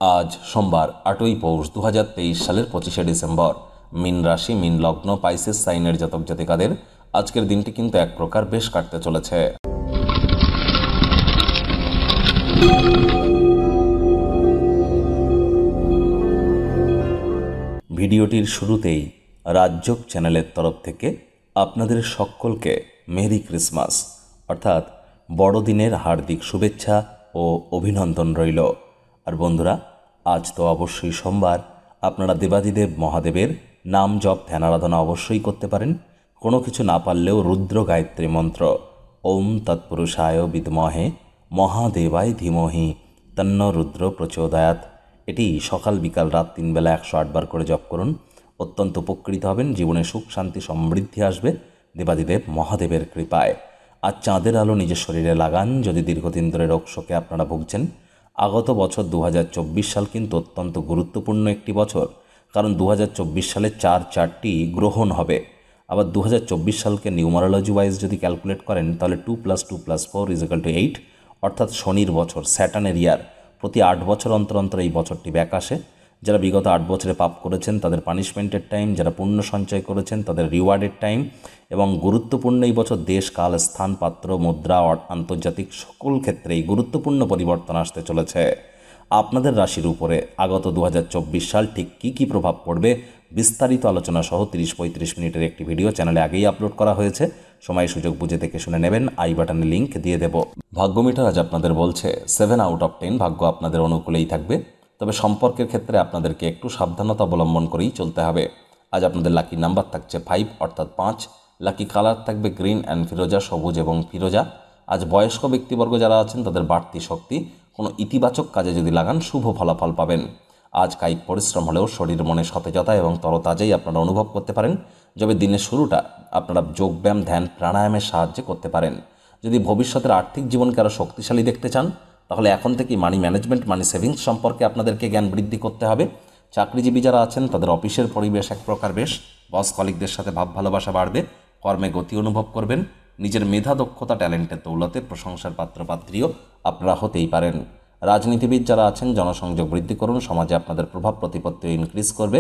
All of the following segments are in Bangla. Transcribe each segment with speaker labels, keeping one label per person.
Speaker 1: আজ সোমবার 8ই পৌষ 2023 সালের 25শে ডিসেম্বর। মীন রাশি, মীন লগ্ন, পাইসেস সাইনের জাতক জাতিকাদের আজকের দিনটি কিন্তু এক প্রকার বেশ কাটতে চলেছে। ভিডিওটির শুরুতেই রাজযোগ চ্যানেলের তরফ থেকে আপনাদের সকলকে মেরি ক্রিসমাস অর্থাৎ বড়দিনের হার্দিক শুভেচ্ছা ও অভিনন্দন রইল। আর বন্ধুরা, আজ তো অবশ্যই সোমবার, আপনারা দেবাদিদেব মহাদেবের নাম জপ ধ্যান আরাধনা অবশ্যই করতে পারেন। কোনো কিছু না পারলেও রুদ্র গায়ত্রী মন্ত্র ওম তৎপুরুষায় বিদ্মহে মহাদেবায় ধীমহি তন্ন রুদ্র প্রচোদয়াৎ, এটি সকাল বিকাল রাত 3 বেলা 108 বার করে জপ করুন। অত্যন্ত উপকৃত হবেন, জীবনে সুখ শান্তি সমৃদ্ধি আসবে দেবাদিদেব মহাদেবের কৃপায়। আজ চাঁদের আলো নিজের শরীরে লাগান যদি দীর্ঘদিন ধরে রোগ শোকে আপনারা ভুগছেন। আগত বছর 2024 সাল কিন্তু অত্যন্ত গুরুত্বপূর্ণ একটি বছর, কারণ 2024 সালে 4টি গ্রহণ হবে। আবার 2024 সালকে নিউমারোলজি ওয়াইজ যদি ক্যালকুলেট করেন তাহলে 2 + 2 + 4 = 8, অর্থাৎ শনির বছর, স্যাটার্নের ইয়ার। প্রতি 8 বছর অন্তর অন্তর এই বছরটি ব্যাক আসে। যারা বিগত 8 বছরে পাপ করেছেন তাদের পানিশমেন্টের টাইম, যারা পুণ্য সঞ্চয় করেছেন তাদের রিওয়ার্ডের টাইম। এবং গুরুত্বপূর্ণ এই বছর দেশ, কাল, স্থান, পাত্র, মুদ্রা, আন্তর্জাতিক সকল ক্ষেত্রেই গুরুত্বপূর্ণ পরিবর্তন আসতে চলেছে। আপনাদের রাশির উপরে আগত 2024 সাল ঠিক কী প্রভাব পড়বে বিস্তারিত আলোচনা সহ 30-35 মিনিটের একটি ভিডিও চ্যানেলে আগেই আপলোড করা হয়েছে। সময় সুযোগ বুঝে দেখে শুনে নেবেন, আই বাটনে লিঙ্ক দিয়ে দেব। ভাগ্যমিটার আজ আপনাদের বলছে 7 আউট অফ 10 ভাগ্য আপনাদের অনুকূলেই থাকবে, তবে সম্পর্কের ক্ষেত্রে আপনাদেরকে একটু সাবধানতা অবলম্বন করেই চলতে হবে। আজ আপনাদের লাকি নাম্বার থাকছে 5 অর্থাৎ 5, লাকি কালার থাকবে গ্রিন অ্যান্ড ফিরোজা, সবুজ এবং ফিরোজা। আজ বয়স্ক ব্যক্তিবর্গ যারা আছেন তাদের বাড়তি শক্তি কোনো ইতিবাচক কাজে যদি লাগান শুভ ফলাফল পাবেন। আজ কায়িক পরিশ্রম হলেও শরীর মনে সতেজতা এবং তরতাজাই আপনারা অনুভব করতে পারেন। যবে দিনের শুরুটা আপনারা যোগব্যায়াম, ধ্যান, প্রাণায়ামের সাহায্যে করতে পারেন। যদি ভবিষ্যতের আর্থিক জীবনকে আরও শক্তিশালী দেখতে চান তাহলে এখন থেকেই মানি ম্যানেজমেন্ট, মানি সেভিংস সম্পর্কে আপনাদেরকে জ্ঞান বৃদ্ধি করতে হবে। চাকরিজীবী যারা আছেন তাদের অফিসের পরিবেশ এক প্রকার বেশ, বস কলিগদের সাথে ভাব ভালোবাসা বাড়বে, কর্মে গতি অনুভব করবেন। নিজের মেধা, দক্ষতা, ট্যালেন্টের দৌলতে প্রশংসার পাত্রপাত্রীও আপনারা হতেই পারেন। রাজনীতিবিদ যারা আছেন জনসংযোগ বৃদ্ধি করুন, সমাজে আপনাদের প্রভাব প্রতিপত্তি ইনক্রিজ করবে।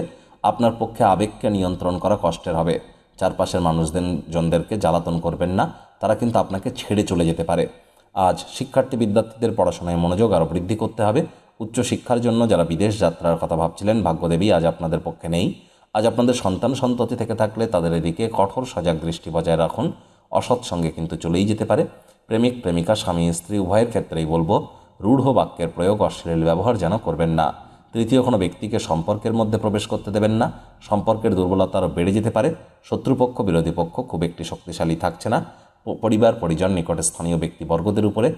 Speaker 1: আপনার পক্ষে আবেগকে নিয়ন্ত্রণ করা কষ্টের হবে। চারপাশের মানুষজনদেরকে জ্বালাতন করবেন না, তারা কিন্তু আপনাকে ছেড়ে চলে যেতে পারে। আজ শিক্ষার্থী বিদ্যার্থীদের পড়াশোনায় মনোযোগ আরও বৃদ্ধি করতে হবে। উচ্চশিক্ষার জন্য যারা বিদেশ যাত্রার কথা ভাবছিলেন, ভাগ্যদেবী আজ আপনাদের পক্ষে নেই। আজ আপনাদের সন্তান সন্ততি থেকে থাকলে তাদের এদিকে কঠোর সজাগ দৃষ্টি বজায় রাখুন, অসৎ সঙ্গে কিন্তু চলেই যেতে পারে। প্রেমিক প্রেমিকা, স্বামী স্ত্রী উভয়ের ক্ষেত্রেই বলবো রূঢ় বাক্যের প্রয়োগ, অশ্লীল ব্যবহার যেন করবেন না। তৃতীয় কোনো ব্যক্তিকে সম্পর্কের মধ্যে প্রবেশ করতে দেবেন না, সম্পর্কের দুর্বলতা আরও বেড়ে যেতে পারে। শত্রুপক্ষ, বিরোধী পক্ষ খুব একটি শক্তিশালী থাকছে না। পরিবার, পরিজন, নিকটে স্থানীয় ব্যক্তিবর্গদের উপরে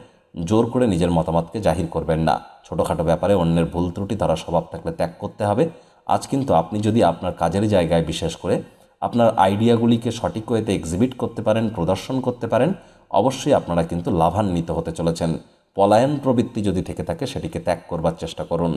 Speaker 1: জোর করে নিজের মতামতকে জাহির করবেন না। ছোটোখাটো ব্যাপারে অন্যের ভুল ত্রুটি ধরা স্বভাব থাকলে ত্যাগ করতে হবে। আজ কিন্তু আপনি যদি আপনার কাজের জায়গায় বিশেষ করে আপনার আইডিয়াগুলিকে সঠিক ওয়েতে এক্সিবিট করতে পারেন, প্রদর্শন করতে পারেন, অবশ্যই আপনারা কিন্তু লাভান্বিত হতে চলেছেন। পলায়ন প্রবৃত্তি যদি থেকে থাকে সেটিকে ত্যাগ করবার চেষ্টা করুন।